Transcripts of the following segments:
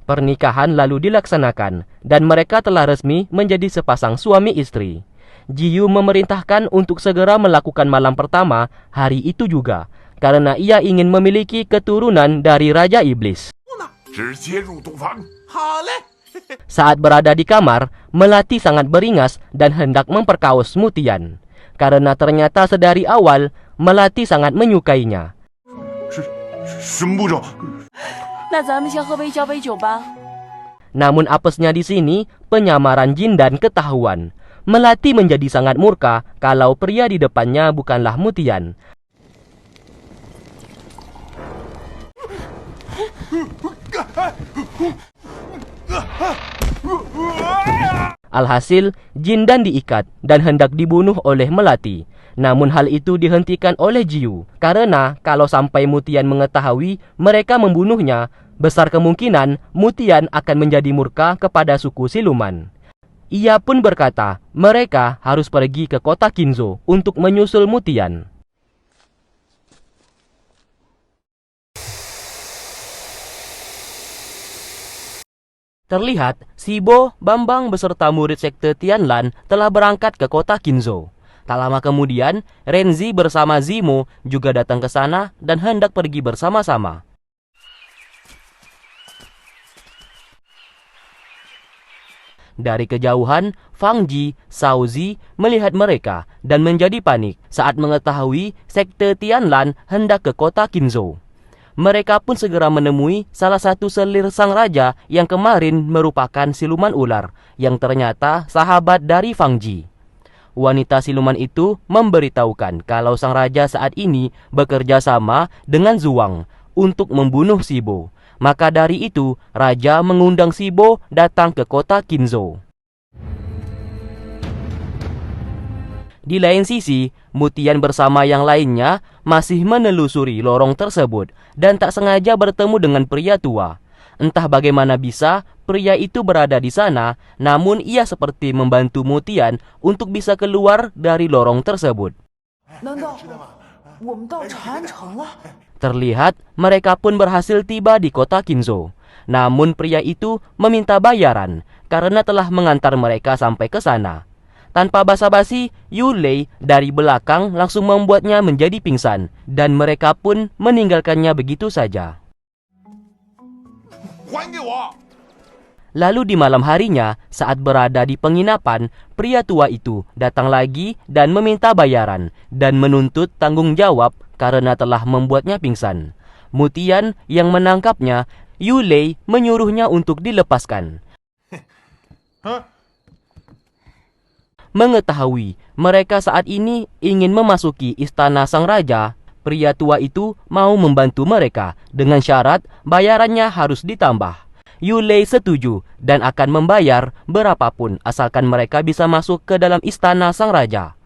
Pernikahan lalu dilaksanakan dan mereka telah resmi menjadi sepasang suami istri. Jiyu memerintahkan untuk segera melakukan malam pertama hari itu juga, karena ia ingin memiliki keturunan dari Raja Iblis. Saat berada di kamar, Melati sangat beringas dan hendak memperkaos Mutian, karena ternyata sedari awal Melati sangat menyukainya. Namun apesnya di sini, penyamaran jin dan ketahuan. Melati menjadi sangat murka kalau pria di depannya bukanlah Mutian. Alhasil, Jindan diikat dan hendak dibunuh oleh Melati. Namun hal itu dihentikan oleh Jiyu, karena kalau sampai Mutian mengetahui mereka membunuhnya, besar kemungkinan Mutian akan menjadi murka kepada suku siluman. Ia pun berkata mereka harus pergi ke kota Kinzo untuk menyusul Mutian. Terlihat, Sibo, Bambang beserta murid sekte Tianlan telah berangkat ke kota Kinzo. Tak lama kemudian, Renzi bersama Zimo juga datang ke sana dan hendak pergi bersama-sama. Dari kejauhan, Fang Ji, Shao Zi melihat mereka dan menjadi panik saat mengetahui sekte Tianlan hendak ke kota Kinzo. Mereka pun segera menemui salah satu selir sang raja yang kemarin merupakan siluman ular, yang ternyata sahabat dari Fang Ji. Wanita siluman itu memberitahukan kalau sang raja saat ini bekerja sama dengan Zhuang untuk membunuh Sibo. Maka dari itu, raja mengundang Sibo datang ke kota Kinzo. Di lain sisi, Mutian bersama yang lainnya masih menelusuri lorong tersebut dan tak sengaja bertemu dengan pria tua. Entah bagaimana bisa pria itu berada di sana, namun ia seperti membantu Mutian untuk bisa keluar dari lorong tersebut. Terlihat mereka pun berhasil tiba di kota Kinzo. Namun pria itu meminta bayaran karena telah mengantar mereka sampai ke sana. Tanpa basa-basi, Yulei dari belakang langsung membuatnya menjadi pingsan dan mereka pun meninggalkannya begitu saja. Lalu di malam harinya, saat berada di penginapan, pria tua itu datang lagi dan meminta bayaran dan menuntut tanggung jawab karena telah membuatnya pingsan. Mutian yang menangkapnya, Yulei menyuruhnya untuk dilepaskan. Mengetahui mereka saat ini ingin memasuki istana sang raja, pria tua itu mau membantu mereka dengan syarat bayarannya harus ditambah. Yulei setuju dan akan membayar berapapun asalkan mereka bisa masuk ke dalam istana sang raja.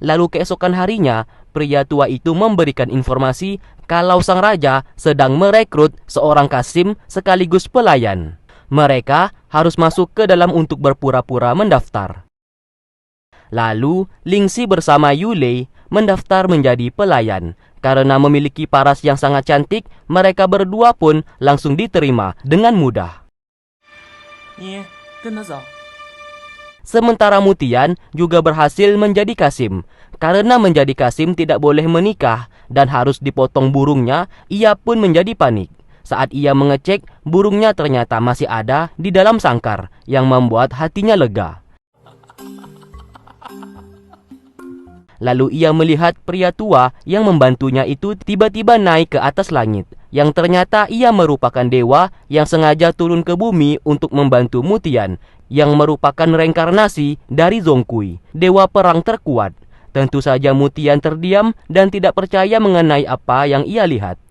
Lalu keesokan harinya, pria tua itu memberikan informasi kalau sang raja sedang merekrut seorang kasim sekaligus pelayan. Mereka harus masuk ke dalam untuk berpura-pura mendaftar. Lalu, Lingxi bersama Yulei mendaftar menjadi pelayan. Karena memiliki paras yang sangat cantik, mereka berdua pun langsung diterima dengan mudah. Sementara Mutian juga berhasil menjadi kasim. Karena menjadi kasim tidak boleh menikah dan harus dipotong burungnya, ia pun menjadi panik. Saat ia mengecek, burungnya ternyata masih ada di dalam sangkar, yang membuat hatinya lega. Lalu ia melihat pria tua yang membantunya itu tiba-tiba naik ke atas langit, yang ternyata ia merupakan dewa yang sengaja turun ke bumi untuk membantu Mutian, yang merupakan reinkarnasi dari Zongkui, dewa perang terkuat. Tentu saja Mutian terdiam dan tidak percaya mengenai apa yang ia lihat.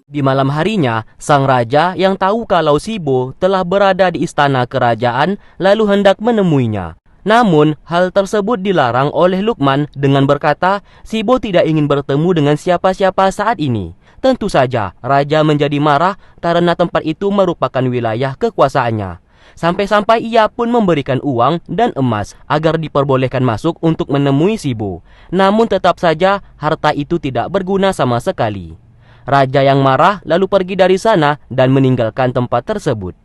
Di malam harinya, sang raja yang tahu kalau Sibo telah berada di istana kerajaan lalu hendak menemuinya. Namun, hal tersebut dilarang oleh Lukman dengan berkata, Sibo tidak ingin bertemu dengan siapa-siapa saat ini. Tentu saja, raja menjadi marah karena tempat itu merupakan wilayah kekuasaannya. Sampai-sampai ia pun memberikan uang dan emas agar diperbolehkan masuk untuk menemui Sibo. Namun tetap saja harta itu tidak berguna sama sekali. Raja yang marah lalu pergi dari sana dan meninggalkan tempat tersebut.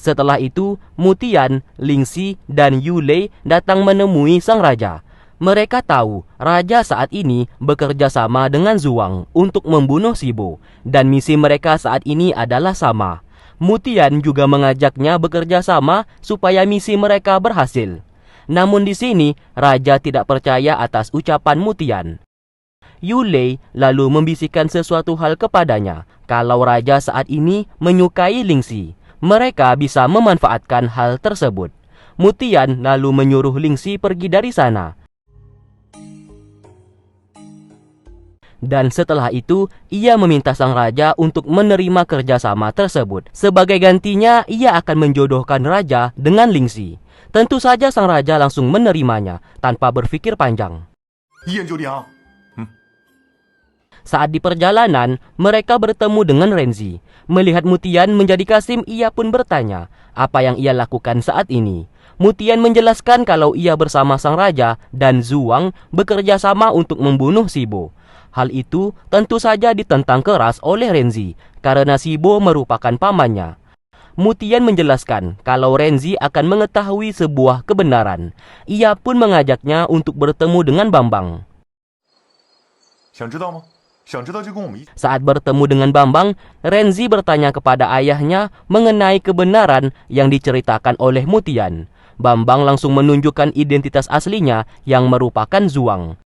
Setelah itu, Mutian, Lingxi, dan Yulei datang menemui sang raja. Mereka tahu raja saat ini bekerja sama dengan Zhuang untuk membunuh Sibo, dan misi mereka saat ini adalah sama. Mutian juga mengajaknya bekerja sama supaya misi mereka berhasil. Namun di sini, raja tidak percaya atas ucapan Mutian. Yulei lalu membisikkan sesuatu hal kepadanya, kalau raja saat ini menyukai Lingxi. Mereka bisa memanfaatkan hal tersebut. Mutian lalu menyuruh Lingxi pergi dari sana. Dan setelah itu, ia meminta sang raja untuk menerima kerjasama tersebut. Sebagai gantinya, ia akan menjodohkan raja dengan Lingxi. Tentu saja sang raja langsung menerimanya tanpa berpikir panjang. Saat di perjalanan, mereka bertemu dengan Renzi. Melihat Mutian menjadi Kasim, ia pun bertanya apa yang ia lakukan saat ini. Mutian menjelaskan kalau ia bersama sang raja dan Zhuang bekerja sama untuk membunuh Sibo. Hal itu tentu saja ditentang keras oleh Renzi karena Sibo merupakan pamannya. Mutian menjelaskan kalau Renzi akan mengetahui sebuah kebenaran. Ia pun mengajaknya untuk bertemu dengan Bambang. Saat bertemu dengan Bambang, Renzi bertanya kepada ayahnya mengenai kebenaran yang diceritakan oleh Mutian. Bambang langsung menunjukkan identitas aslinya yang merupakan Zhuang.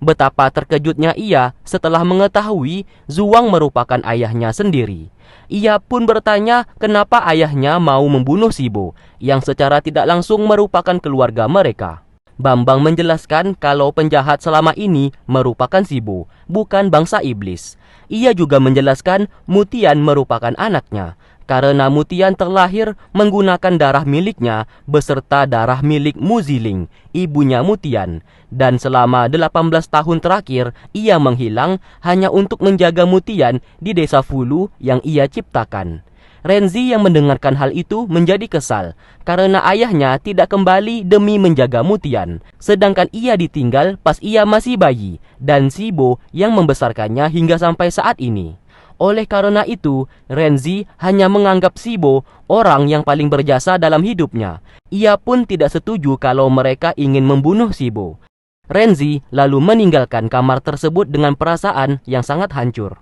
Betapa terkejutnya ia setelah mengetahui Zhuang merupakan ayahnya sendiri. Ia pun bertanya kenapa ayahnya mau membunuh Sibo, yang secara tidak langsung merupakan keluarga mereka. Bambang menjelaskan kalau penjahat selama ini merupakan Sibo, bukan bangsa iblis. Ia juga menjelaskan Mutian merupakan anaknya, karena Mutian terlahir menggunakan darah miliknya beserta darah milik Muziling, ibunya Mutian. Dan selama 18 tahun terakhir, ia menghilang hanya untuk menjaga Mutian di desa Fulu yang ia ciptakan. Renzi yang mendengarkan hal itu menjadi kesal, karena ayahnya tidak kembali demi menjaga Mutian, sedangkan ia ditinggal pas ia masih bayi, dan Sibo yang membesarkannya hingga sampai saat ini. Oleh karena itu, Renzi hanya menganggap Sibo orang yang paling berjasa dalam hidupnya. Ia pun tidak setuju kalau mereka ingin membunuh Sibo. Renzi lalu meninggalkan kamar tersebut dengan perasaan yang sangat hancur.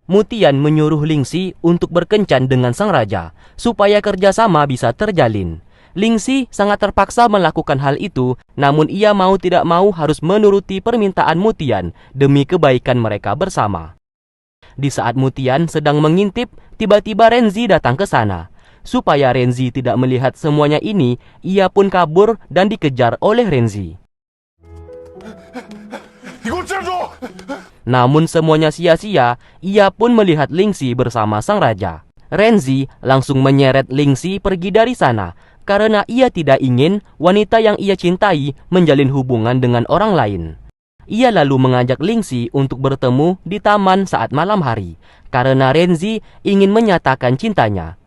Mutian menyuruh Lingxi untuk berkencan dengan sang raja, supaya kerjasama bisa terjalin. Lingxi sangat terpaksa melakukan hal itu, namun ia mau tidak mau harus menuruti permintaan Mutian demi kebaikan mereka bersama. Di saat Mutian sedang mengintip, tiba-tiba Renzi datang ke sana. Supaya Renzi tidak melihat semuanya ini, ia pun kabur dan dikejar oleh Renzi. Namun semuanya sia-sia, ia pun melihat Lingxi bersama sang raja. Renzi langsung menyeret Lingxi pergi dari sana, karena ia tidak ingin wanita yang ia cintai menjalin hubungan dengan orang lain. Ia lalu mengajak Lingxi untuk bertemu di taman saat malam hari, karena Renzi ingin menyatakan cintanya.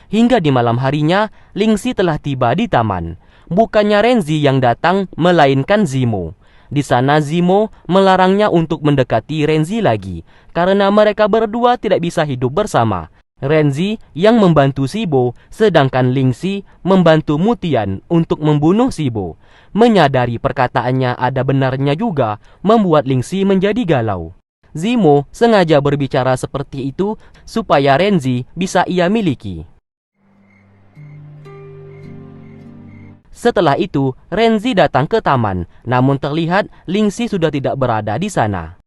Hingga di malam harinya, Lingxi telah tiba di taman. Bukannya Renzi yang datang, melainkan Zimo. Di sana Zimo melarangnya untuk mendekati Renzi lagi, karena mereka berdua tidak bisa hidup bersama. Renzi yang membantu Sibo, sedangkan Lingxi membantu Mutian untuk membunuh Sibo. Menyadari perkataannya ada benarnya juga, membuat Lingxi menjadi galau. Zimo sengaja berbicara seperti itu supaya Renzi bisa ia miliki. Setelah itu, Renzi datang ke taman, namun terlihat Lingxi sudah tidak berada di sana.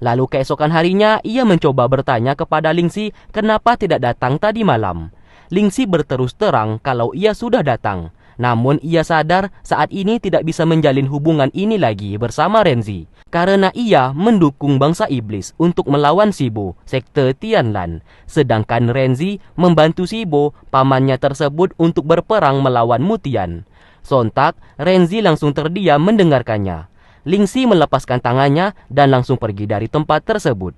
Lalu keesokan harinya, ia mencoba bertanya kepada Lingxi kenapa tidak datang tadi malam. Lingxi berterus terang kalau ia sudah datang. Namun ia sadar saat ini tidak bisa menjalin hubungan ini lagi bersama Renzi, karena ia mendukung bangsa iblis untuk melawan Shibo, sekte Tianlan. Sedangkan Renzi membantu Shibo, pamannya tersebut, untuk berperang melawan Mutian. Sontak, Renzi langsung terdiam mendengarkannya. Lingxi melepaskan tangannya dan langsung pergi dari tempat tersebut.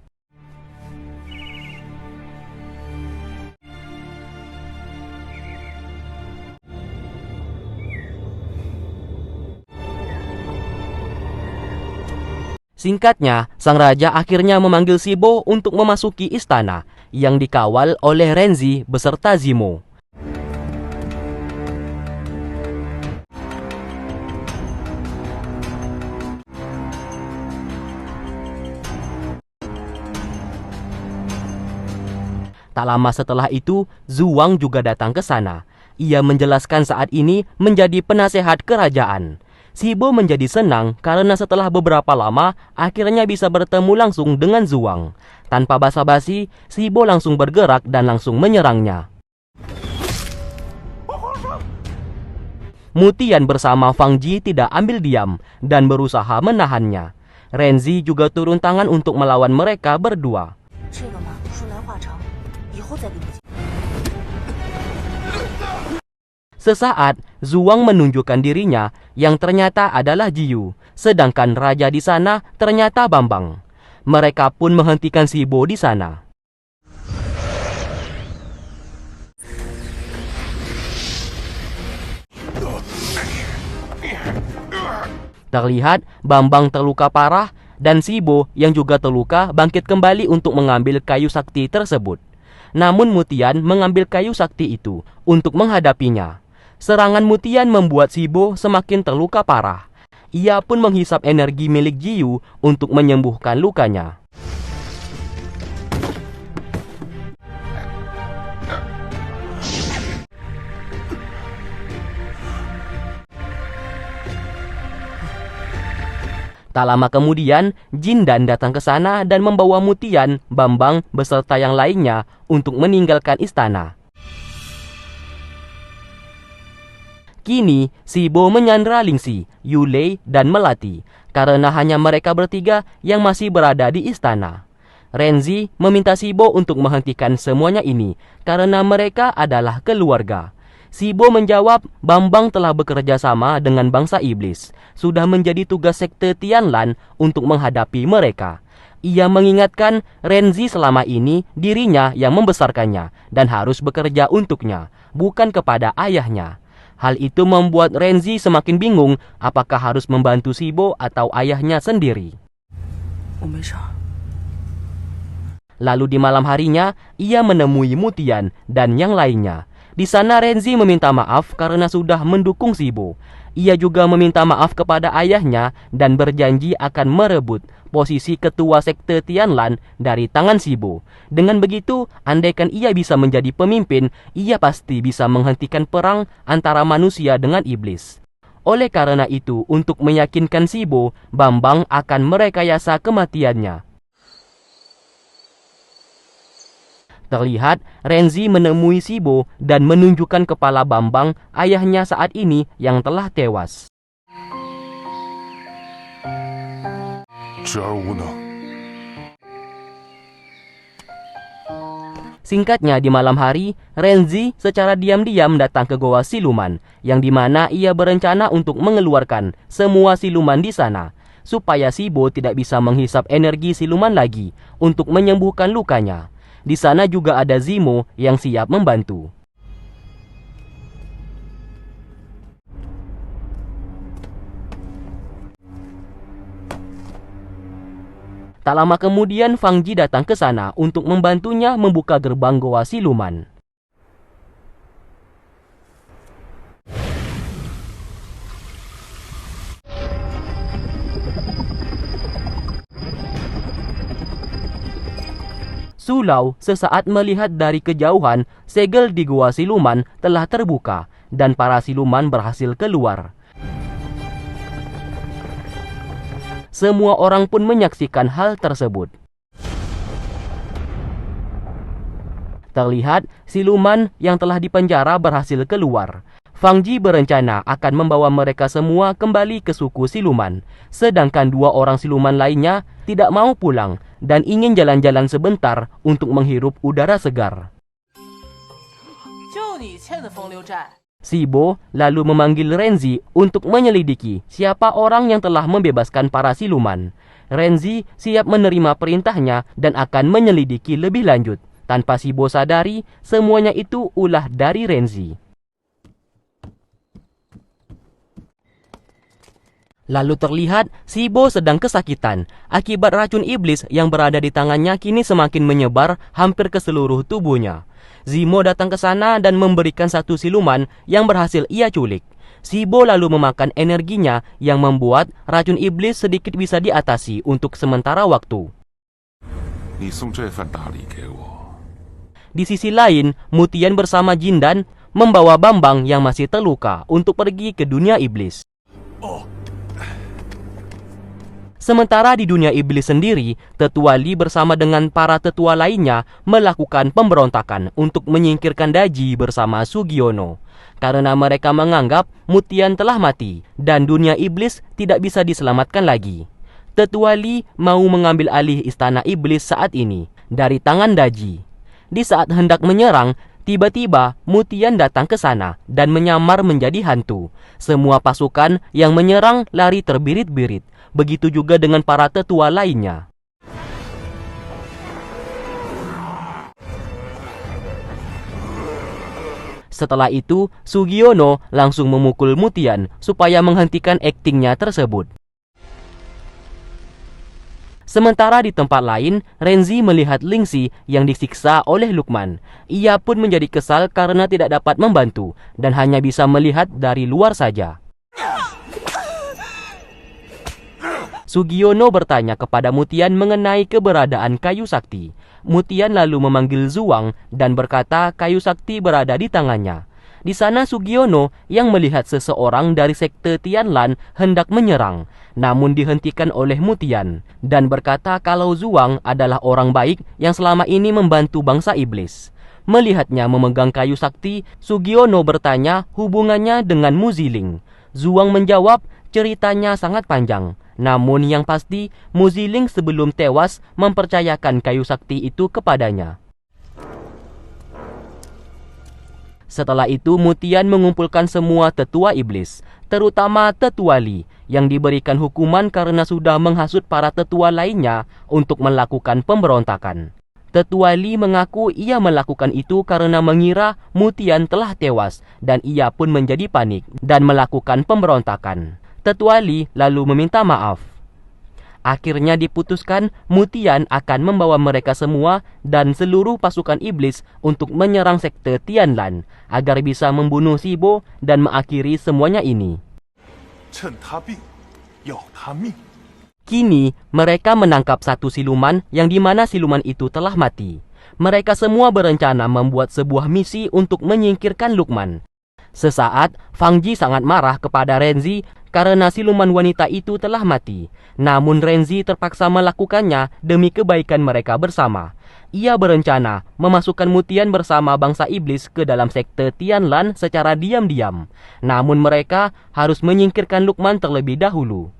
Singkatnya, sang raja akhirnya memanggil Shibo untuk memasuki istana yang dikawal oleh Renzi beserta Zimo. Tak lama setelah itu, Zhuang juga datang ke sana. Ia menjelaskan saat ini menjadi penasehat kerajaan. Shibo menjadi senang karena setelah beberapa lama akhirnya bisa bertemu langsung dengan Zhuang. Tanpa basa-basi, Shibo langsung bergerak dan langsung menyerangnya. Mutian bersama Fang Ji tidak ambil diam dan berusaha menahannya. Renzi juga turun tangan untuk melawan mereka berdua. Sesaat, Zhuang menunjukkan dirinya yang ternyata adalah Jiyu, sedangkan raja di sana ternyata Bambang. Mereka pun menghentikan Shibo di sana. Terlihat Bambang terluka parah dan Shibo yang juga terluka bangkit kembali untuk mengambil kayu sakti tersebut. Namun Mutian mengambil kayu sakti itu untuk menghadapinya. Serangan Mutian membuat Shibo semakin terluka parah. Ia pun menghisap energi milik Jiyu untuk menyembuhkan lukanya. Tak lama kemudian, Jindan datang ke sana dan membawa Mutian, Bambang, beserta yang lainnya untuk meninggalkan istana. Kini, Shibo menyandra Lingxi, Yulei, dan Melati, karena hanya mereka bertiga yang masih berada di istana. Renzi meminta Shibo untuk menghentikan semuanya ini, karena mereka adalah keluarga. Shibo menjawab Bambang telah bekerja sama dengan bangsa iblis, sudah menjadi tugas sekte Tianlan untuk menghadapi mereka. Ia mengingatkan Renzi selama ini dirinya yang membesarkannya dan harus bekerja untuknya, bukan kepada ayahnya. Hal itu membuat Renzi semakin bingung apakah harus membantu Shibo atau ayahnya sendiri. Lalu di malam harinya, ia menemui Mutian dan yang lainnya. Di sana Renzi meminta maaf karena sudah mendukung Shibo. Ia juga meminta maaf kepada ayahnya dan berjanji akan merebut posisi ketua sekte Tianlan dari tangan Shibo. Dengan begitu, andaikan ia bisa menjadi pemimpin, ia pasti bisa menghentikan perang antara manusia dengan iblis. Oleh karena itu, untuk meyakinkan Shibo, Bambang akan merekayasa kematiannya. Terlihat Renzi menemui Shibo dan menunjukkan kepala Bambang, ayahnya saat ini yang telah tewas. Singkatnya, di malam hari, Renzi secara diam-diam datang ke Goa Siluman, yang dimana ia berencana untuk mengeluarkan semua siluman di sana, supaya Shibo tidak bisa menghisap energi siluman lagi untuk menyembuhkan lukanya. Di sana juga ada Zimo yang siap membantu. Tak lama kemudian Fang Ji datang ke sana untuk membantunya membuka gerbang Goa Siluman. Sulau sesaat melihat dari kejauhan segel di Goa Siluman telah terbuka dan para siluman berhasil keluar. Semua orang pun menyaksikan hal tersebut. Terlihat siluman yang telah dipenjara berhasil keluar. Fang Ji berencana akan membawa mereka semua kembali ke suku siluman, sedangkan 2 orang siluman lainnya tidak mau pulang dan ingin jalan-jalan sebentar untuk menghirup udara segar. Sibo lalu memanggil Renzi untuk menyelidiki siapa orang yang telah membebaskan para siluman. Renzi siap menerima perintahnya dan akan menyelidiki lebih lanjut. Tanpa Sibo sadari, semuanya itu ulah dari Renzi. Lalu terlihat Sibo sedang kesakitan akibat racun iblis yang berada di tangannya kini semakin menyebar hampir ke seluruh tubuhnya. Zimo datang ke sana dan memberikan satu siluman yang berhasil ia culik. Sibo lalu memakan energinya yang membuat racun iblis sedikit bisa diatasi untuk sementara waktu. Di sisi lain, Mutian bersama Jindan membawa Bambang yang masih terluka untuk pergi ke dunia iblis. Sementara di dunia iblis sendiri, Tetua Li bersama dengan para tetua lainnya melakukan pemberontakan untuk menyingkirkan Daji bersama Sugiono. Karena mereka menganggap Mutian telah mati dan dunia iblis tidak bisa diselamatkan lagi. Tetua Li mau mengambil alih istana iblis saat ini dari tangan Daji. Di saat hendak menyerang, tiba-tiba Mutian datang ke sana dan menyamar menjadi hantu. Semua pasukan yang menyerang lari terbirit-birit. Begitu juga dengan para tetua lainnya. Setelah itu, Sugiono langsung memukul Mutian supaya menghentikan aktingnya tersebut. Sementara di tempat lain, Renzi melihat Lingxi yang disiksa oleh Lukman. Ia pun menjadi kesal karena tidak dapat membantu dan hanya bisa melihat dari luar saja. Sugiono bertanya kepada Mutian mengenai keberadaan kayu sakti. Mutian lalu memanggil Zuang dan berkata kayu sakti berada di tangannya. Di sana Sugiono yang melihat seseorang dari sekte Tianlan hendak menyerang, namun dihentikan oleh Mutian dan berkata kalau Zuang adalah orang baik yang selama ini membantu bangsa iblis. Melihatnya memegang kayu sakti, Sugiono bertanya hubungannya dengan Muziling. Zuang menjawab ceritanya sangat panjang. Namun yang pasti, Muziling sebelum tewas mempercayakan kayu sakti itu kepadanya. Setelah itu, Mutian mengumpulkan semua tetua iblis, terutama Tetua Li, yang diberikan hukuman karena sudah menghasut para tetua lainnya untuk melakukan pemberontakan. Tetua Li mengaku ia melakukan itu karena mengira Mutian telah tewas, dan ia pun menjadi panik dan melakukan pemberontakan. Tetua Li lalu meminta maaf. Akhirnya diputuskan Mutian akan membawa mereka semua dan seluruh pasukan iblis untuk menyerang sekte Tianlan agar bisa membunuh Sibo dan mengakhiri semuanya ini. Kini mereka menangkap satu siluman yang dimana siluman itu telah mati. Mereka semua berencana membuat sebuah misi untuk menyingkirkan Lukman. Sesaat, Fang Ji sangat marah kepada Renzi karena siluman wanita itu telah mati. Namun Renzi terpaksa melakukannya demi kebaikan mereka bersama. Ia berencana memasukkan Mutian bersama bangsa iblis ke dalam sekte Tianlan secara diam-diam. Namun mereka harus menyingkirkan Lukman terlebih dahulu.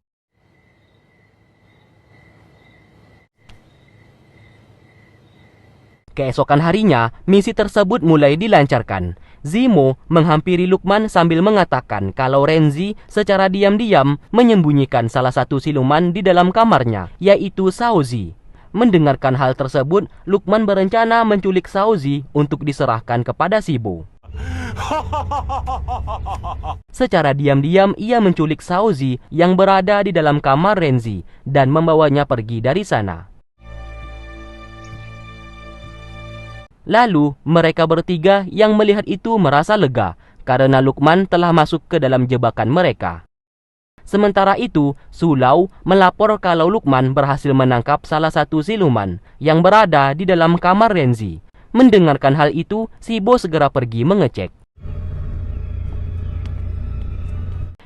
Keesokan harinya, misi tersebut mulai dilancarkan. Zimo menghampiri Lukman sambil mengatakan kalau Renzi secara diam-diam menyembunyikan salah satu siluman di dalam kamarnya, yaitu Shaozi. Mendengarkan hal tersebut, Lukman berencana menculik Shaozi untuk diserahkan kepada Sibo. Secara diam-diam ia menculik Shaozi yang berada di dalam kamar Renzi dan membawanya pergi dari sana. Lalu mereka bertiga yang melihat itu merasa lega karena Lukman telah masuk ke dalam jebakan mereka. Sementara itu, Sulau melapor kalau Lukman berhasil menangkap salah satu siluman yang berada di dalam kamar Renzi. Mendengarkan hal itu, Sibo segera pergi mengecek.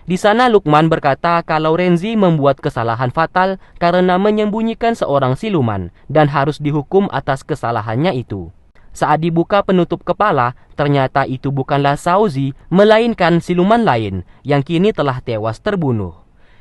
Di sana Lukman berkata kalau Renzi membuat kesalahan fatal karena menyembunyikan seorang siluman dan harus dihukum atas kesalahannya itu. Saat dibuka penutup kepala, ternyata itu bukanlah Shaozi, melainkan siluman lain yang kini telah tewas terbunuh.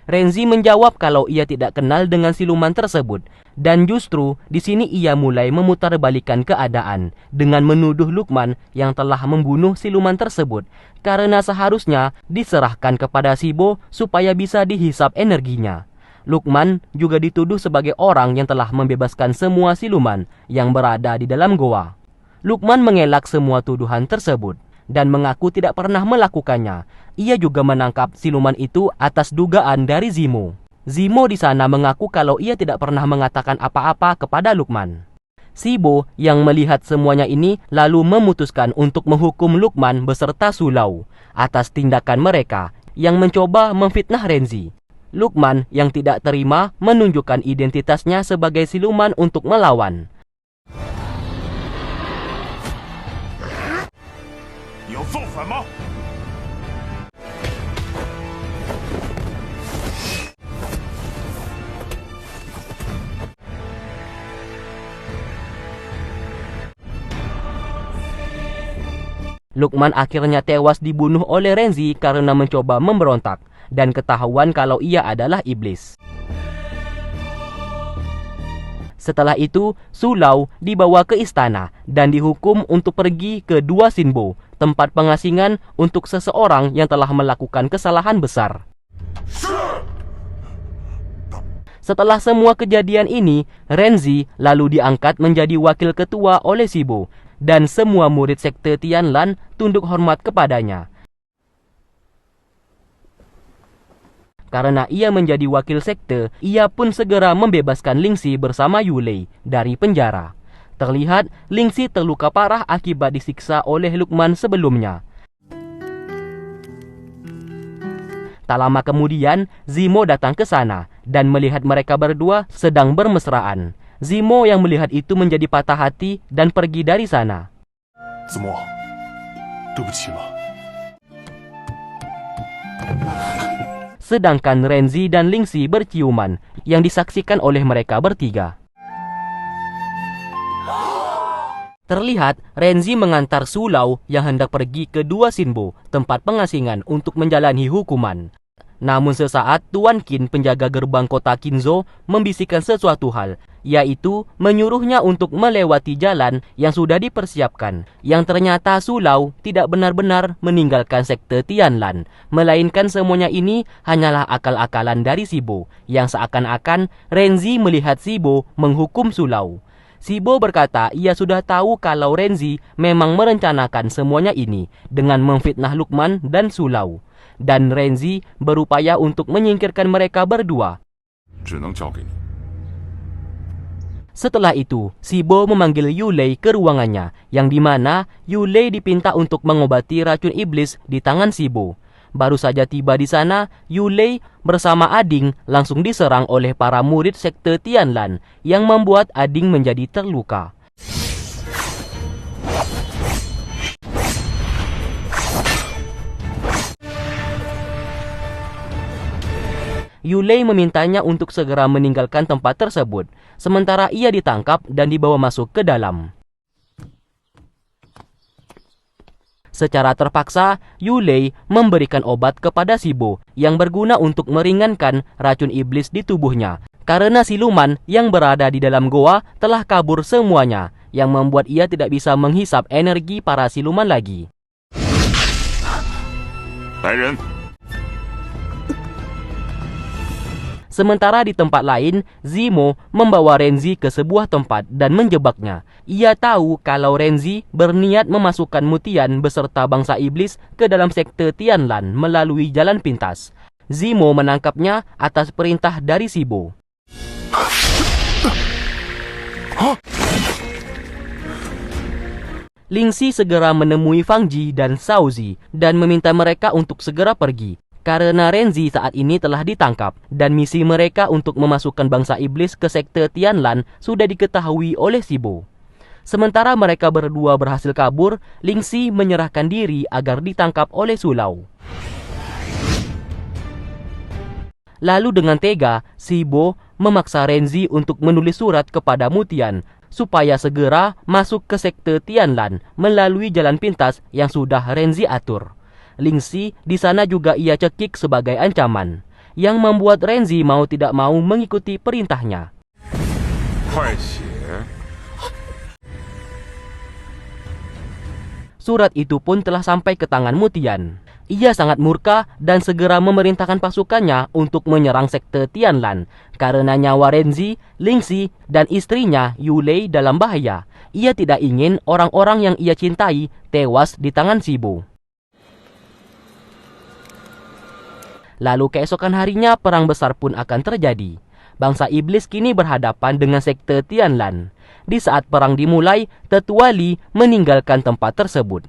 Renzi menjawab kalau ia tidak kenal dengan siluman tersebut, dan justru di sini ia mulai memutarbalikkan keadaan dengan menuduh Lukman yang telah membunuh siluman tersebut karena seharusnya diserahkan kepada Sibo supaya bisa dihisap energinya. Lukman juga dituduh sebagai orang yang telah membebaskan semua siluman yang berada di dalam goa. Lukman mengelak semua tuduhan tersebut dan mengaku tidak pernah melakukannya. Ia juga menangkap siluman itu atas dugaan dari Zimo. Zimo di sana mengaku kalau ia tidak pernah mengatakan apa-apa kepada Lukman. Sibo yang melihat semuanya ini lalu memutuskan untuk menghukum Lukman beserta Sulau atas tindakan mereka yang mencoba memfitnah Renzi. Lukman yang tidak terima menunjukkan identitasnya sebagai siluman untuk melawan. Lukman akhirnya tewas dibunuh oleh Renzi karena mencoba memberontak dan ketahuan kalau ia adalah iblis. Setelah itu, Sulau dibawa ke istana dan dihukum untuk pergi ke Dua Sinbo, tempat pengasingan untuk seseorang yang telah melakukan kesalahan besar. Setelah semua kejadian ini, Renzi lalu diangkat menjadi wakil ketua oleh Sibo, dan semua murid sekte Tianlan tunduk hormat kepadanya. Karena ia menjadi wakil sekte, ia pun segera membebaskan Lingxi bersama Yulei dari penjara. Terlihat Lingxi terluka parah akibat disiksa oleh Lukman sebelumnya. Tak lama kemudian, Zimo datang ke sana dan melihat mereka berdua sedang bermesraan. Zimo yang melihat itu menjadi patah hati dan pergi dari sana. Zimo, 对不起了。 Sedangkan Renzi dan Lingxi berciuman yang disaksikan oleh mereka bertiga. Terlihat Renzi mengantar Sulau yang hendak pergi ke Dua Sinbo, tempat pengasingan untuk menjalani hukuman. Namun sesaat Tuan Qin, penjaga gerbang kota Qinzhou, membisikkan sesuatu hal, yaitu menyuruhnya untuk melewati jalan yang sudah dipersiapkan, yang ternyata Sulau tidak benar-benar meninggalkan sekte Tianlan, melainkan semuanya ini hanyalah akal-akalan dari Sibo, yang seakan-akan Renzi melihat Sibo menghukum Sulau. Sibo berkata ia sudah tahu kalau Renzi memang merencanakan semuanya ini dengan memfitnah Lukman dan Sulau, dan Renzi berupaya untuk menyingkirkan mereka berdua. Setelah itu, Sibo memanggil Yulei ke ruangannya, yang dimana Yulei dipinta untuk mengobati racun iblis di tangan Sibo. Baru saja tiba di sana, Yulei bersama Ading langsung diserang oleh para murid sekte Tianlan yang membuat Ading menjadi terluka. Yulei memintanya untuk segera meninggalkan tempat tersebut, sementara ia ditangkap dan dibawa masuk ke dalam. Secara terpaksa, Yulei memberikan obat kepada Sibo yang berguna untuk meringankan racun iblis di tubuhnya, karena siluman yang berada di dalam goa telah kabur semuanya, yang membuat ia tidak bisa menghisap energi para siluman lagi. Sementara di tempat lain, Zimo membawa Renzi ke sebuah tempat dan menjebaknya. Ia tahu kalau Renzi berniat memasukkan Mutian beserta bangsa iblis ke dalam sekte Tianlan melalui jalan pintas. Zimo menangkapnya atas perintah dari Sibo. Lingxi segera menemui Fang Ji dan Shaozi dan meminta mereka untuk segera pergi, karena Renzi saat ini telah ditangkap dan misi mereka untuk memasukkan bangsa iblis ke sekte Tianlan sudah diketahui oleh Sibo. Sementara mereka berdua berhasil kabur, Lingxi menyerahkan diri agar ditangkap oleh Sulau. Lalu dengan tega, Sibo memaksa Renzi untuk menulis surat kepada Mutian supaya segera masuk ke sekte Tianlan melalui jalan pintas yang sudah Renzi atur. Lingxi di sana juga ia cekik sebagai ancaman, yang membuat Renzi mau tidak mau mengikuti perintahnya. Surat itu pun telah sampai ke tangan Mutian. Ia sangat murka dan segera memerintahkan pasukannya untuk menyerang sekte Tianlan karena nyawa Renzi, Lingxi, dan istrinya Yulei dalam bahaya. Ia tidak ingin orang-orang yang ia cintai tewas di tangan Sibo. Lalu keesokan harinya perang besar pun akan terjadi. Bangsa iblis kini berhadapan dengan sekte Tianlan. Di saat perang dimulai, Tetua Li meninggalkan tempat tersebut.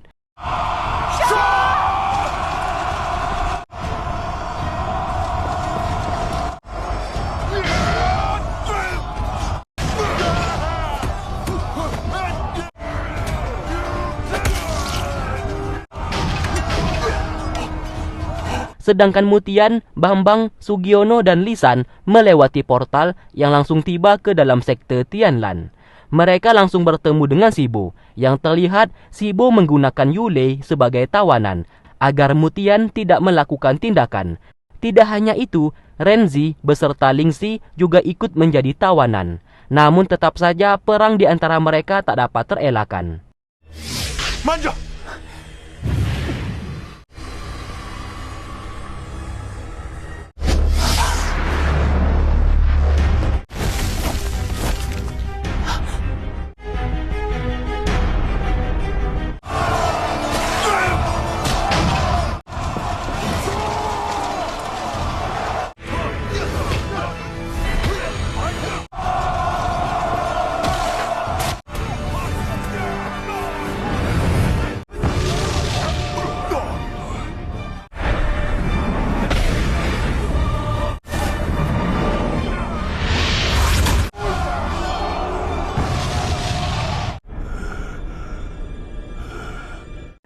Sedangkan Mutian, Bambang, Sugiono, dan Lisan melewati portal yang langsung tiba ke dalam sekte Tianlan. Mereka langsung bertemu dengan Sibo, yang terlihat Sibo menggunakan Yulei sebagai tawanan agar Mutian tidak melakukan tindakan. Tidak hanya itu, Renzi beserta Lingxi juga ikut menjadi tawanan. Namun tetap saja perang di antara mereka tak dapat terelakkan. Manja!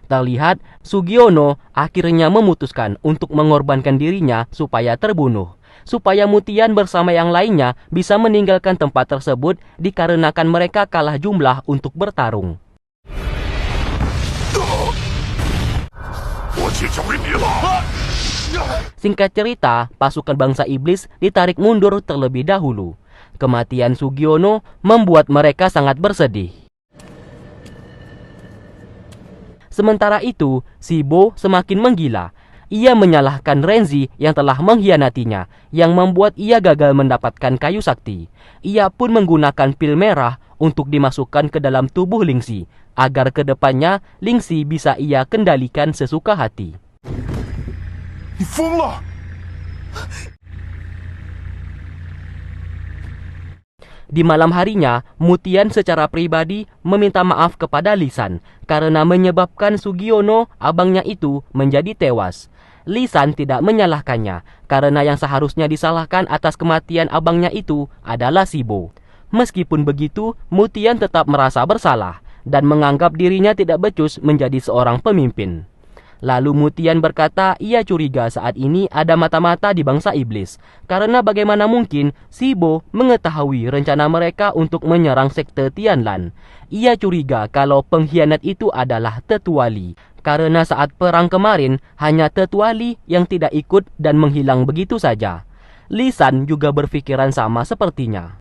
Terlihat Sugiono akhirnya memutuskan untuk mengorbankan dirinya supaya terbunuh, supaya Mutian bersama yang lainnya bisa meninggalkan tempat tersebut dikarenakan mereka kalah jumlah untuk bertarung. Singkat cerita, pasukan bangsa iblis ditarik mundur terlebih dahulu. Kematian Sugiono membuat mereka sangat bersedih. Sementara itu, Sibo semakin menggila. Ia menyalahkan Renzi yang telah mengkhianatinya, yang membuat ia gagal mendapatkan kayu sakti. Ia pun menggunakan pil merah untuk dimasukkan ke dalam tubuh Lingxi, agar kedepannya Lingxi bisa ia kendalikan sesuka hati. 你疯了！ Di malam harinya, Mutian secara pribadi meminta maaf kepada Lisan karena menyebabkan Sugiono, abangnya itu, menjadi tewas. Lisan tidak menyalahkannya karena yang seharusnya disalahkan atas kematian abangnya itu adalah Sibo. Meskipun begitu, Mutian tetap merasa bersalah dan menganggap dirinya tidak becus menjadi seorang pemimpin. Lalu Mutian berkata ia curiga saat ini ada mata-mata di bangsa iblis, karena bagaimana mungkin Sibo mengetahui rencana mereka untuk menyerang sekte Tianlan. Ia curiga kalau pengkhianat itu adalah Tetua Li, karena saat perang kemarin hanya Tetua Li yang tidak ikut dan menghilang begitu saja. Lisan juga berpikiran sama sepertinya.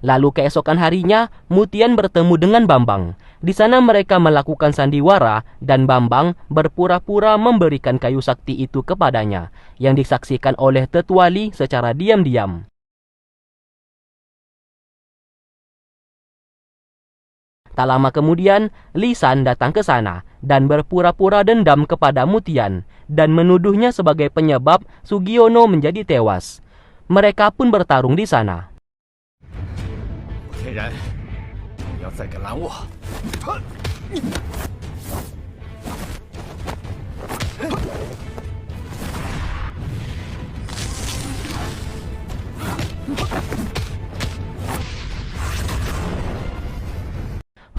Lalu keesokan harinya, Mutian bertemu dengan Bambang. Di sana mereka melakukan sandiwara dan Bambang berpura-pura memberikan kayu sakti itu kepadanya, yang disaksikan oleh Tetua Li secara diam-diam. Tak lama kemudian, Lisan datang ke sana dan berpura-pura dendam kepada Mutian dan menuduhnya sebagai penyebab Sugiono menjadi tewas. Mereka pun bertarung di sana. 天然，你要再敢拦我，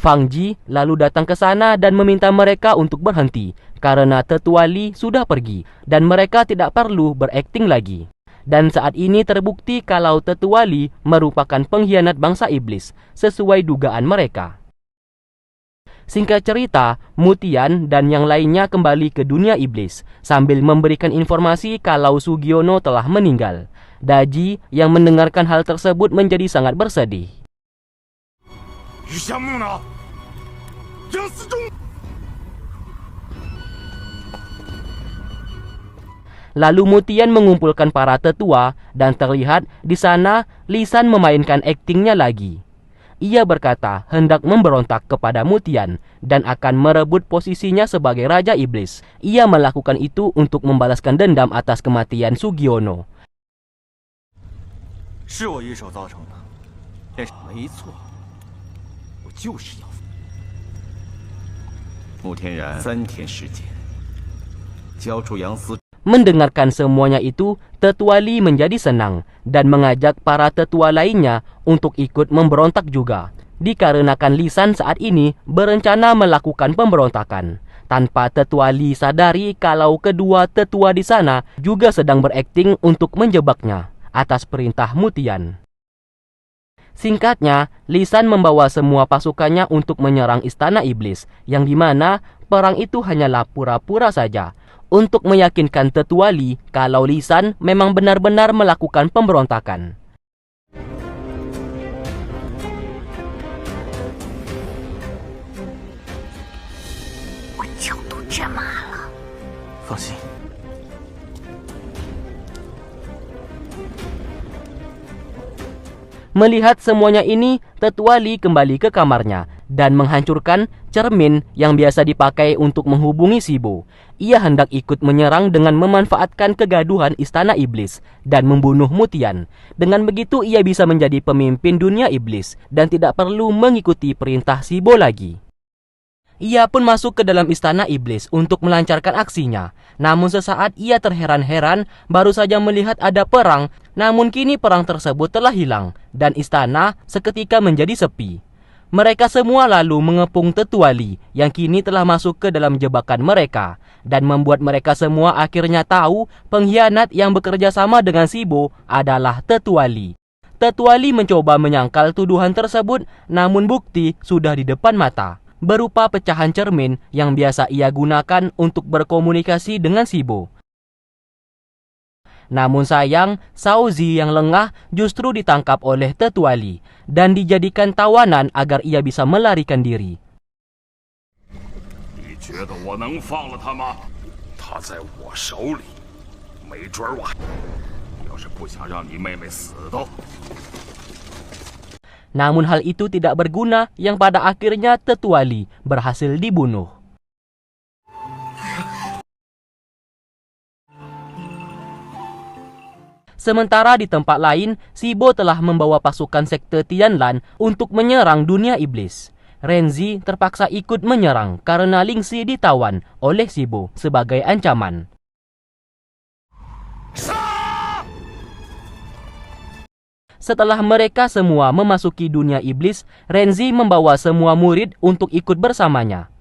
Fang Ji lalu datang ke sana dan meminta mereka untuk berhenti karena Tetua Li sudah pergi dan mereka tidak perlu berakting lagi. Dan saat ini terbukti kalau Tetua Li merupakan pengkhianat bangsa iblis sesuai dugaan mereka. Singkat cerita, Mutian dan yang lainnya kembali ke dunia iblis sambil memberikan informasi kalau Sugiono telah meninggal. Daji yang mendengarkan hal tersebut menjadi sangat bersedih. 余下木呢？将死中。 Lalu Mutian mengumpulkan para tetua dan terlihat di sana Lisan memainkan aktingnya lagi. Ia berkata hendak memberontak kepada Mutian dan akan merebut posisinya sebagai Raja Iblis. Ia melakukan itu untuk membalaskan dendam atas kematian Sugiono. 是我一手造成的，但是没错，我就是要死。穆天然3天时间，交出杨思。 Mendengarkan semuanya itu, Tetua Li menjadi senang dan mengajak para tetua lainnya untuk ikut memberontak juga. Dikarenakan Lisan saat ini berencana melakukan pemberontakan. Tanpa Tetua Li sadari kalau kedua tetua di sana juga sedang berakting untuk menjebaknya atas perintah Mutian. Singkatnya, Lisan membawa semua pasukannya untuk menyerang Istana Iblis, yang dimana perang itu hanyalah pura-pura saja, untuk meyakinkan Tetua Li kalau Lisan memang benar-benar melakukan pemberontakan. Melihat semuanya ini, Tetua Li kembali ke kamarnya dan menghancurkan cermin yang biasa dipakai untuk menghubungi Sibo. Ia hendak ikut menyerang dengan memanfaatkan kegaduhan Istana Iblis dan membunuh Mutian. Dengan begitu ia bisa menjadi pemimpin dunia iblis dan tidak perlu mengikuti perintah Sibo lagi. Ia pun masuk ke dalam Istana Iblis untuk melancarkan aksinya. Namun sesaat ia terheran-heran baru saja melihat ada perang. Namun kini perang tersebut telah hilang dan istana seketika menjadi sepi. Mereka semua lalu mengepung Tetua Li yang kini telah masuk ke dalam jebakan mereka dan membuat mereka semua akhirnya tahu pengkhianat yang bekerja sama dengan Sibo adalah Tetua Li. Tetua Li mencoba menyangkal tuduhan tersebut, namun bukti sudah di depan mata, berupa pecahan cermin yang biasa ia gunakan untuk berkomunikasi dengan Sibo. Namun sayang, Shaozi yang lengah justru ditangkap oleh Tetua Li dan dijadikan tawanan agar ia bisa melarikan diri. 你觉得我能放了他吗？他在我手里，没准儿我还……要是不想让你妹妹死的。 Namun hal itu tidak berguna yang pada akhirnya Tetua Li berhasil dibunuh. Sementara di tempat lain, Sibo telah membawa pasukan sekte Tianlan untuk menyerang dunia iblis. Renzi terpaksa ikut menyerang karena Lingxi ditawan oleh Sibo sebagai ancaman. Setelah mereka semua memasuki dunia iblis, Renzi membawa semua murid untuk ikut bersamanya.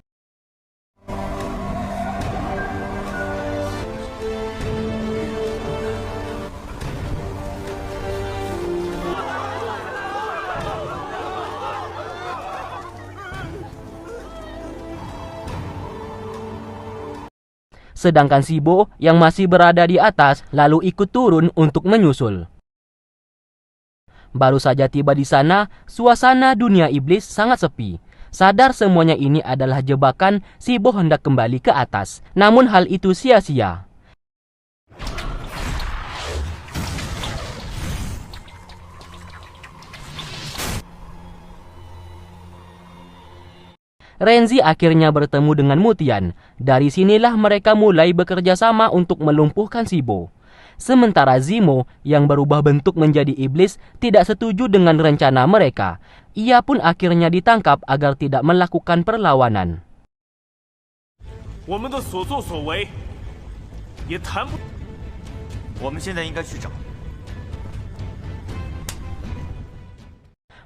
Sedangkan Sibo yang masih berada di atas lalu ikut turun untuk menyusul. Baru saja tiba di sana, suasana dunia iblis sangat sepi. Sadar semuanya ini adalah jebakan, Sibo hendak kembali ke atas. Namun hal itu sia-sia. Renzi akhirnya bertemu dengan Mutian. Dari sinilah mereka mulai bekerja sama untuk melumpuhkan Sibo. Sementara Zimo yang berubah bentuk menjadi iblis tidak setuju dengan rencana mereka. Ia pun akhirnya ditangkap agar tidak melakukan perlawanan.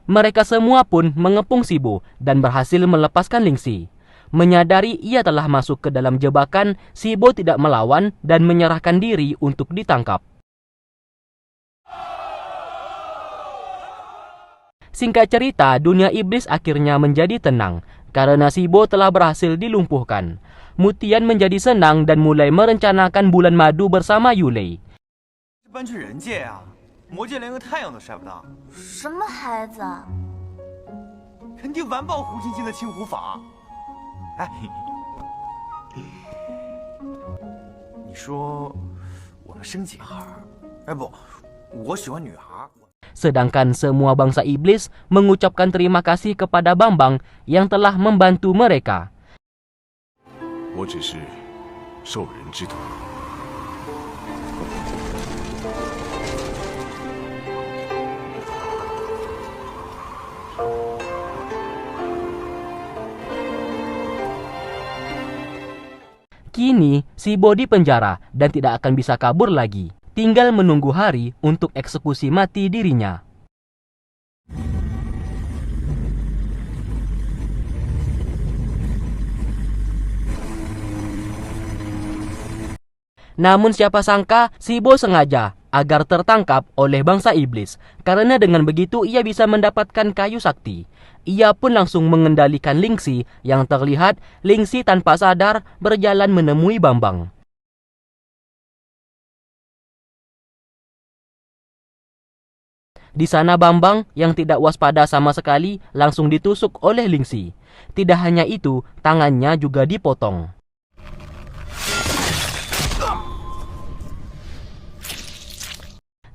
Mereka semua pun mengepung Sibo dan berhasil melepaskan Lingxi. Menyadari ia telah masuk ke dalam jebakan, Sibo tidak melawan dan menyerahkan diri untuk ditangkap. Singkat cerita, dunia iblis akhirnya menjadi tenang karena Sibo telah berhasil dilumpuhkan. Mutian menjadi senang dan mulai merencanakan bulan madu bersama Yulei. 搬去人界啊，魔界连个太阳都晒不到，什么孩子？肯定完爆胡晶晶的清湖法。哎，你说我们生姐孩儿？哎不，我喜欢女孩。 Sedangkan semua bangsa iblis mengucapkan terima kasih kepada Bambang yang telah membantu mereka. 我只是受人之托。 Kini, Sibo di penjara dan tidak akan bisa kabur lagi. Tinggal menunggu hari untuk eksekusi mati dirinya. Namun siapa sangka Sibo sengaja agar tertangkap oleh bangsa iblis. Karena dengan begitu ia bisa mendapatkan kayu sakti. Ia pun langsung mengendalikan Lingxi yang terlihat Lingxi tanpa sadar berjalan menemui Bambang. Di sana Bambang yang tidak waspada sama sekali langsung ditusuk oleh Lingxi. Tidak hanya itu, tangannya juga dipotong.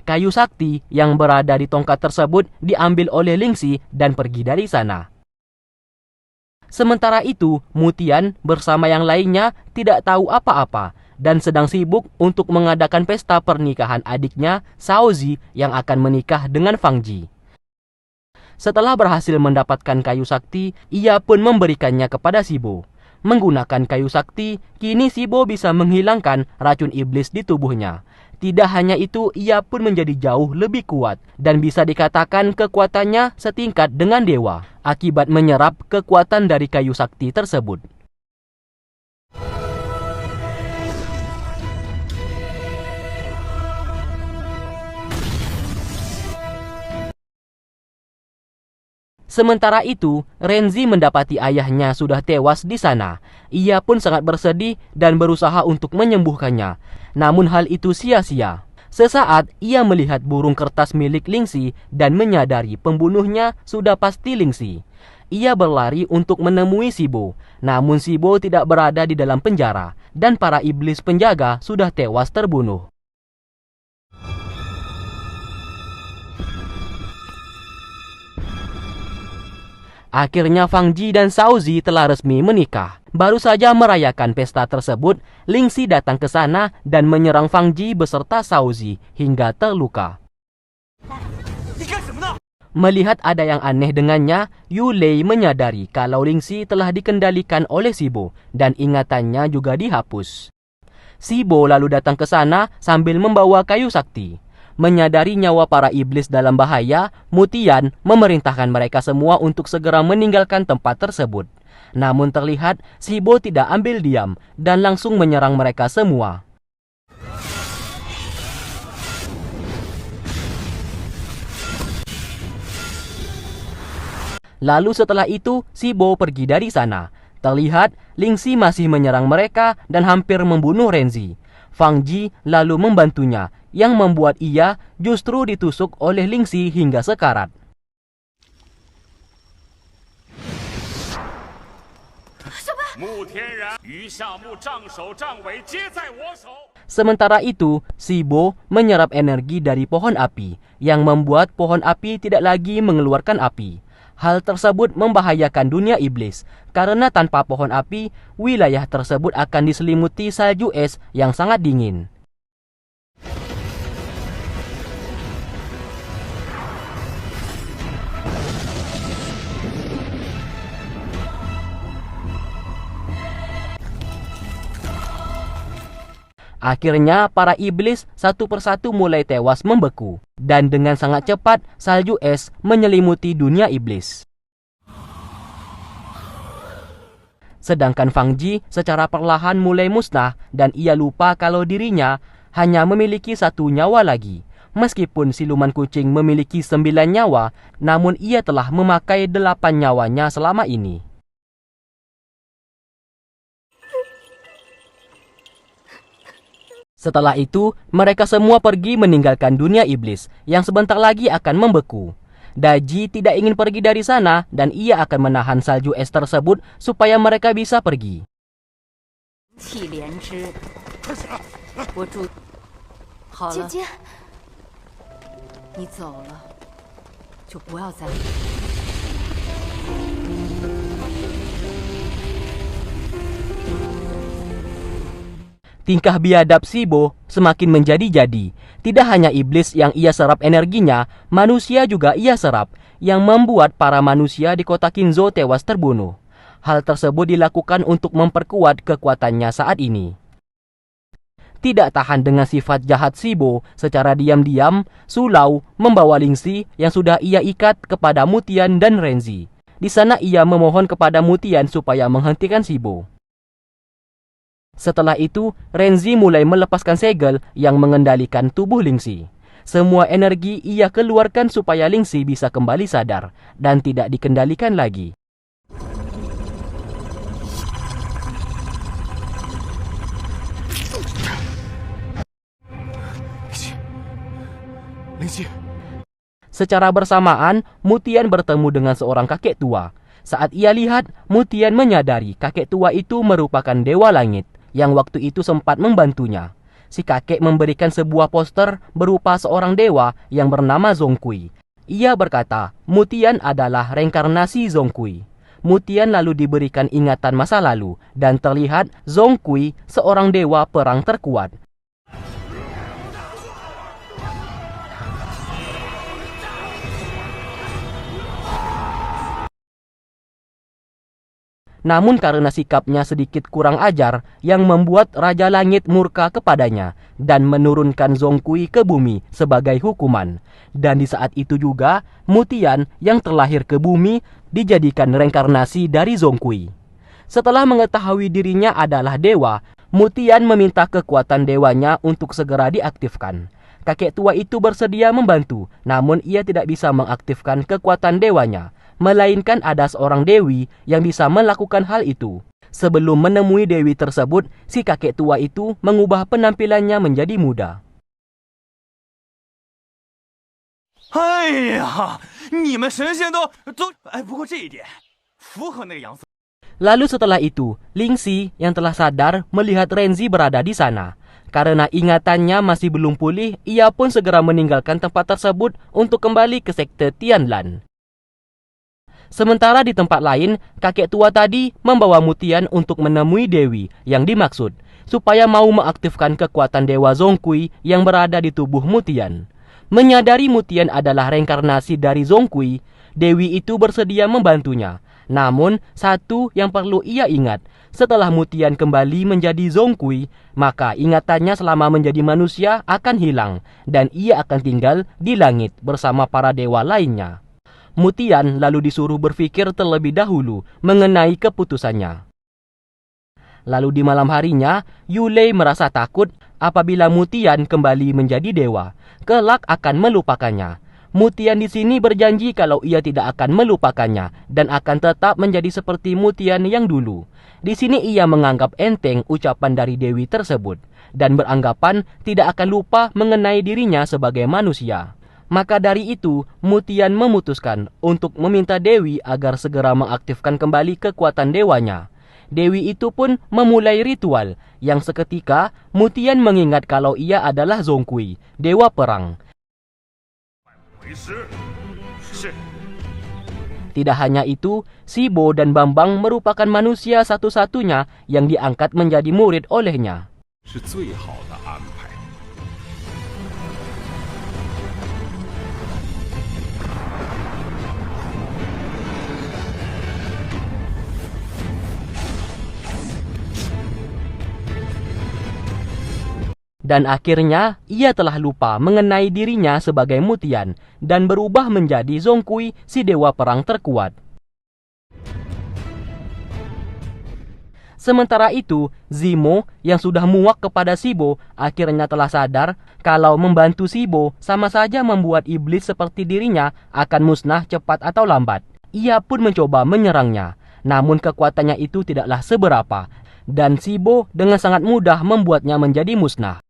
Kayu sakti yang berada di tongkat tersebut diambil oleh Lingxi dan pergi dari sana. Sementara itu, Mutian bersama yang lainnya tidak tahu apa-apa dan sedang sibuk untuk mengadakan pesta pernikahan adiknya, Shaozi, yang akan menikah dengan Fang Ji. Setelah berhasil mendapatkan kayu sakti, ia pun memberikannya kepada Sibo. Menggunakan kayu sakti, kini Sibo bisa menghilangkan racun iblis di tubuhnya. Tidak hanya itu, ia pun menjadi jauh lebih kuat dan bisa dikatakan kekuatannya setingkat dengan dewa akibat menyerap kekuatan dari kayu sakti tersebut. Sementara itu, Renzi mendapati ayahnya sudah tewas di sana. Ia pun sangat bersedih dan berusaha untuk menyembuhkannya. Namun hal itu sia-sia. Sesaat ia melihat burung kertas milik Lingxi dan menyadari pembunuhnya sudah pasti Lingxi. Ia berlari untuk menemui Sibo. Namun Sibo tidak berada di dalam penjara dan para iblis penjaga sudah tewas terbunuh. Akhirnya Fang Ji dan Shaozi telah resmi menikah. Baru saja merayakan pesta tersebut, Lingxi datang ke sana dan menyerang Fang Ji beserta Shaozi hingga terluka. Melihat ada yang aneh dengannya, Yulei menyadari kalau Lingxi telah dikendalikan oleh Sibo dan ingatannya juga dihapus. Sibo lalu datang ke sana sambil membawa kayu sakti. Menyadari nyawa para iblis dalam bahaya, Mutian memerintahkan mereka semua untuk segera meninggalkan tempat tersebut. Namun terlihat Sibo tidak ambil diam dan langsung menyerang mereka semua. Lalu setelah itu, Sibo pergi dari sana. Terlihat Lingxi masih menyerang mereka dan hampir membunuh Renzi. Fang Ji lalu membantunya, yang membuat ia justru ditusuk oleh Lingxi hingga sekarat. Sementara itu, Sibo menyerap energi dari pohon api, yang membuat pohon api tidak lagi mengeluarkan api. Hal tersebut membahayakan dunia iblis, karena tanpa pohon api, wilayah tersebut akan diselimuti salju es yang sangat dingin. Akhirnya para iblis satu persatu mulai tewas membeku, dan dengan sangat cepat salju es menyelimuti dunia iblis. Sedangkan Fang Ji secara perlahan mulai musnah dan ia lupa kalau dirinya hanya memiliki satu nyawa lagi. Meskipun siluman kucing memiliki 9 nyawa, namun ia telah memakai 8 nyawanya selama ini. Setelah itu, mereka semua pergi meninggalkan dunia iblis yang sebentar lagi akan membeku. Daji tidak ingin pergi dari sana dan ia akan menahan salju es tersebut supaya mereka bisa pergi. 气连枝，我祝好了，姐姐，你走了，就不要再。 Tingkah biadab Sibo semakin menjadi-jadi. Tidak hanya iblis yang ia serap energinya, manusia juga ia serap, yang membuat para manusia di kota Kinzo tewas terbunuh. Hal tersebut dilakukan untuk memperkuat kekuatannya saat ini. Tidak tahan dengan sifat jahat Sibo, secara diam-diam, Sulau membawa Lingxi yang sudah ia ikat kepada Mutian dan Renzi. Di sana ia memohon kepada Mutian supaya menghentikan Sibo. Setelah itu, Renzi mulai melepaskan segel yang mengendalikan tubuh Lingxi. Semua energi ia keluarkan supaya Lingxi bisa kembali sadar dan tidak dikendalikan lagi. Lingxi, Secara bersamaan, Mutian bertemu dengan seorang kakek tua. Saat ia lihat, Mutian menyadari kakek tua itu merupakan Dewa Langit yang waktu itu sempat membantunya. Si kakek memberikan sebuah poster berupa seorang dewa yang bernama Zongkui. Ia berkata, Mutian adalah reinkarnasi Zongkui. Mutian lalu diberikan ingatan masa lalu dan terlihat Zongkui seorang dewa perang terkuat. Namun karena sikapnya sedikit kurang ajar yang membuat Raja Langit murka kepadanya dan menurunkan Zongkui ke bumi sebagai hukuman. Dan di saat itu juga Mutian yang terlahir ke bumi dijadikan reinkarnasi dari Zongkui. Setelah mengetahui dirinya adalah dewa, Mutian meminta kekuatan dewanya untuk segera diaktifkan. Kakek tua itu bersedia membantu, namun ia tidak bisa mengaktifkan kekuatan dewanya, melainkan ada seorang dewi yang bisa melakukan hal itu. Sebelum menemui dewi tersebut, si kakek tua itu mengubah penampilannya menjadi muda. 哎呀，你们神仙都哎，不过这一点符合那个阳色。 Lalu setelah itu, Lingxi yang telah sadar melihat Renzi berada di sana. Karena ingatannya masih belum pulih, ia pun segera meninggalkan tempat tersebut untuk kembali ke sekte Tianlan. Sementara di tempat lain, kakek tua tadi membawa Mutian untuk menemui Dewi yang dimaksud, supaya mau mengaktifkan kekuatan Dewa Zongkui yang berada di tubuh Mutian. Menyadari Mutian adalah reinkarnasi dari Zongkui, Dewi itu bersedia membantunya. Namun, satu yang perlu ia ingat, setelah Mutian kembali menjadi Zongkui, maka ingatannya selama menjadi manusia akan hilang, dan ia akan tinggal di langit bersama para dewa lainnya. Mutian lalu disuruh berpikir terlebih dahulu mengenai keputusannya. Lalu di malam harinya, Yulei merasa takut apabila Mutian kembali menjadi dewa, kelak akan melupakannya. Mutian di sini berjanji kalau ia tidak akan melupakannya dan akan tetap menjadi seperti Mutian yang dulu. Di sini ia menganggap enteng ucapan dari Dewi tersebut dan beranggapan tidak akan lupa mengenai dirinya sebagai manusia. Maka dari itu, Mutian memutuskan untuk meminta Dewi agar segera mengaktifkan kembali kekuatan dewanya. Dewi itu pun memulai ritual yang seketika Mutian mengingat kalau ia adalah Zongkui, dewa perang. Tidak hanya itu, Sibo dan Bambang merupakan manusia satu-satunya yang diangkat menjadi murid olehnya. Dan akhirnya ia telah lupa mengenai dirinya sebagai Mutian dan berubah menjadi Zhongkui, si dewa perang terkuat. Sementara itu, Zimo yang sudah muak kepada Shibo akhirnya telah sadar kalau membantu Shibo sama saja membuat iblis seperti dirinya akan musnah cepat atau lambat. Ia pun mencoba menyerangnya, namun kekuatannya itu tidaklah seberapa, dan Shibo dengan sangat mudah membuatnya menjadi musnah.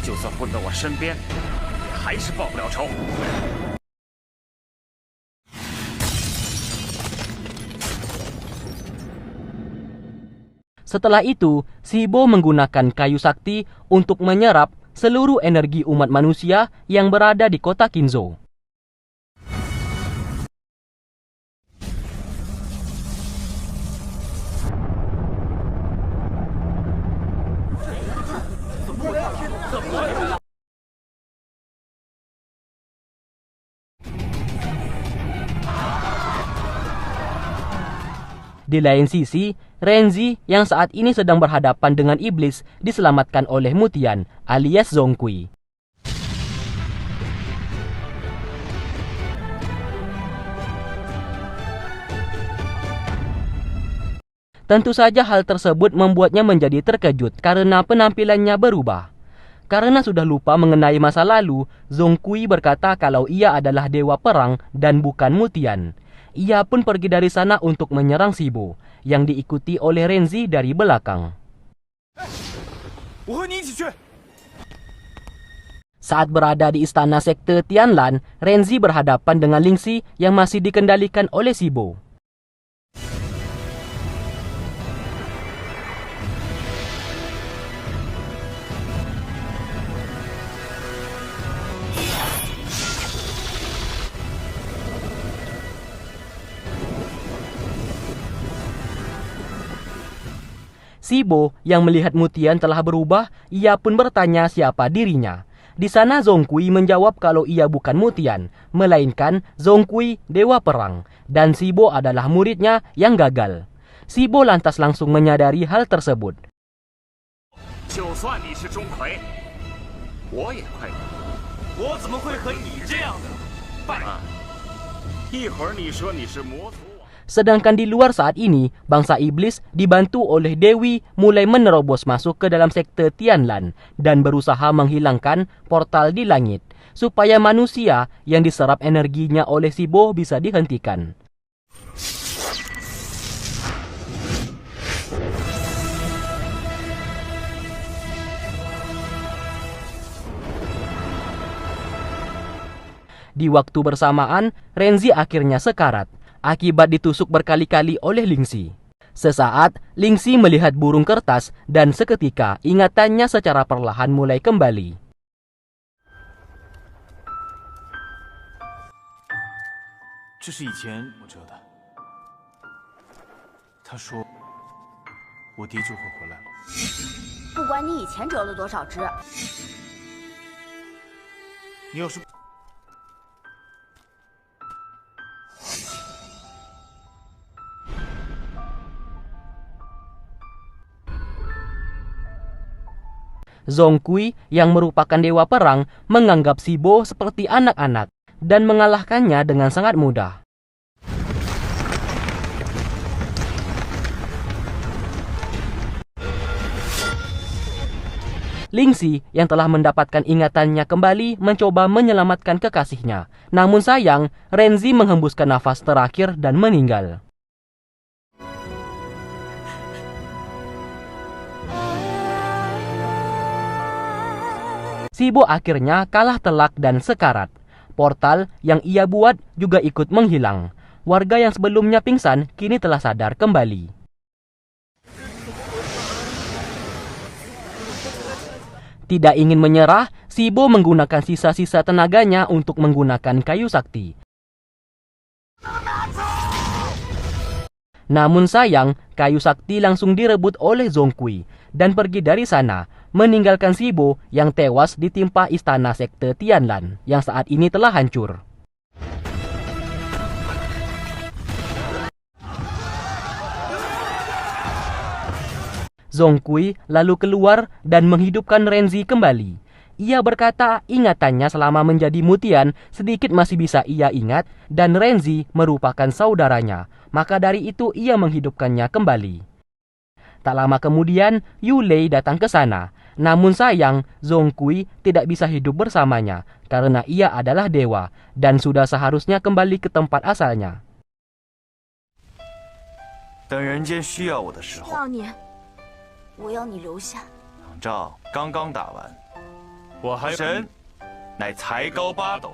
就算混到我身边，也还是报不了仇。 Setelah itu, Shibo menggunakan kayu sakti untuk menyerap seluruh energi umat manusia yang berada di kota Kinzhou. Di lain sisi, Renzi yang saat ini sedang berhadapan dengan iblis diselamatkan oleh Mutian alias Zhongkui. Tentu saja hal tersebut membuatnya menjadi terkejut karena penampilannya berubah. Karena sudah lupa mengenai masa lalu, Zhongkui berkata kalau ia adalah dewa perang dan bukan Mutian. Ia pun pergi dari sana untuk menyerang Shibo, yang diikuti oleh Renzi dari belakang. Saat berada di istana sekte Tianlan, Renzi berhadapan dengan Lingxi yang masih dikendalikan oleh Shibo. Shibo yang melihat Mutian telah berubah, ia pun bertanya siapa dirinya. Di sana Zhongkui menjawab kalau ia bukan Mutian, melainkan Zhongkui dewa perang, dan Shibo adalah muridnya yang gagal. Shibo lantas langsung menyadari hal tersebut. Sedangkan di luar saat ini, bangsa iblis dibantu oleh Dewi mulai menerobos masuk ke dalam sekte Tianlan dan berusaha menghilangkan portal di langit, supaya manusia yang diserap energinya oleh Shibo bisa dihentikan. Di waktu bersamaan, Renzi akhirnya sekarat akibat ditusuk berkali-kali oleh Lingxi. Sesaat, Lingxi melihat burung kertas dan seketika ingatannya secara perlahan mulai kembali. Zhongkui yang merupakan dewa perang menganggap Shibo seperti anak-anak dan mengalahkannya dengan sangat mudah. Lingxi yang telah mendapatkan ingatannya kembali mencoba menyelamatkan kekasihnya. Namun sayang, Renzi menghembuskan nafas terakhir dan meninggal. Shibo akhirnya kalah telak dan sekarat. Portal yang ia buat juga ikut menghilang. Warga yang sebelumnya pingsan kini telah sadar kembali. Tidak ingin menyerah, Shibo menggunakan sisa-sisa tenaganya untuk menggunakan kayu sakti. Namun sayang, kayu sakti langsung direbut oleh Zhongkui dan pergi dari sana, meninggalkan Sibo yang tewas ditimpa istana sekte Tianlan yang saat ini telah hancur. Zhongkui lalu keluar dan menghidupkan Renzi kembali. Ia berkata ingatannya selama menjadi Mutian sedikit masih bisa ia ingat dan Renzi merupakan saudaranya. Maka dari itu ia menghidupkannya kembali. Tak lama kemudian Yulei datang ke sana. Namun sayang Zhongkui tidak bisa hidup bersamanya karena ia adalah dewa dan sudah seharusnya kembali ke tempat asalnya. 等人间需要我的时候，要你，我要你留下。仗刚刚打完，我还神乃才高八斗。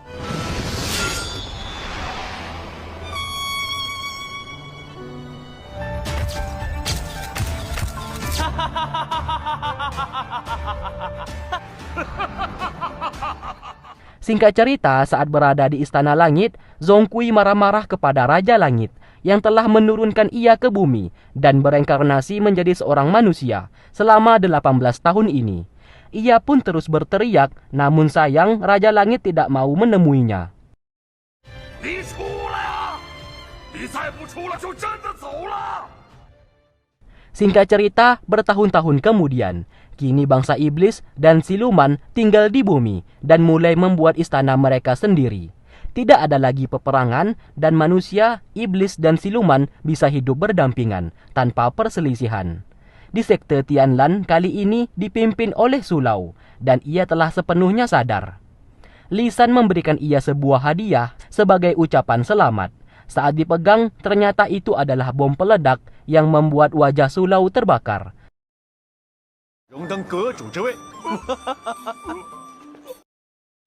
Singkat cerita, saat berada di Istana Langit, Zhongkui marah-marah kepada Raja Langit yang telah menurunkan ia ke bumi dan bereinkarnasi menjadi seorang manusia selama 18 tahun ini. Ia pun terus berteriak, namun sayang Raja Langit tidak mau menemuinya. Singkat cerita, bertahun-tahun kemudian, kini bangsa iblis dan siluman tinggal di bumi dan mulai membuat istana mereka sendiri. Tidak ada lagi peperangan dan manusia, iblis dan siluman bisa hidup berdampingan tanpa perselisihan. Di sekte Tianlan kali ini dipimpin oleh Sulau dan ia telah sepenuhnya sadar. Lisan memberikan ia sebuah hadiah sebagai ucapan selamat. Saat dipegang, ternyata itu adalah bom peledak yang membuat wajah Sulau terbakar. 荣登阁主之位。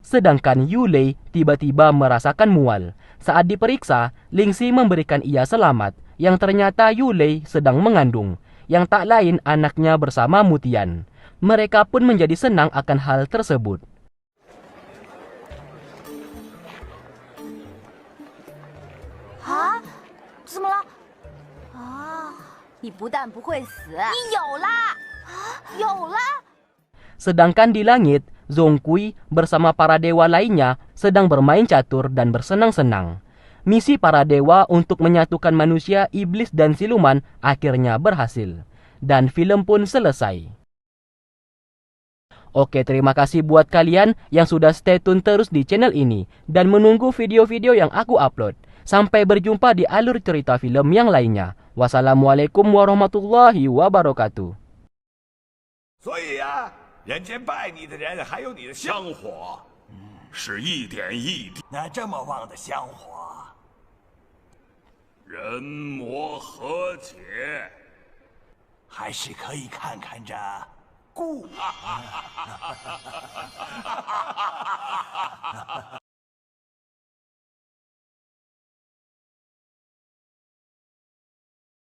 Sedangkan Yulei tiba-tiba merasakan mual. Saat diperiksa, Lingxi memberikan ia selamat, yang ternyata Yulei sedang mengandung, yang tak lain anaknya bersama Mutian. Mereka pun menjadi senang akan hal tersebut. 啊？怎么了？啊！你不但不会死，你有啦！啊，有啦！ Sedangkan di langit, Zhongkui bersama para dewa lainnya sedang bermain catur dan bersenang-senang. Misi para dewa untuk menyatukan manusia, iblis, dan siluman akhirnya berhasil. Dan film pun selesai. Oke, terima kasih buat kalian yang sudah stay tune terus di channel ini dan menunggu video-video yang aku upload. Sampai berjumpa di alur cerita film yang lainnya. Wassalamualaikum warahmatullahi wabarakatuh. 所以呀、人间拜你的人还有你的香火，是一点一滴。那这么旺的香火，人魔和解，还是可以看看这故。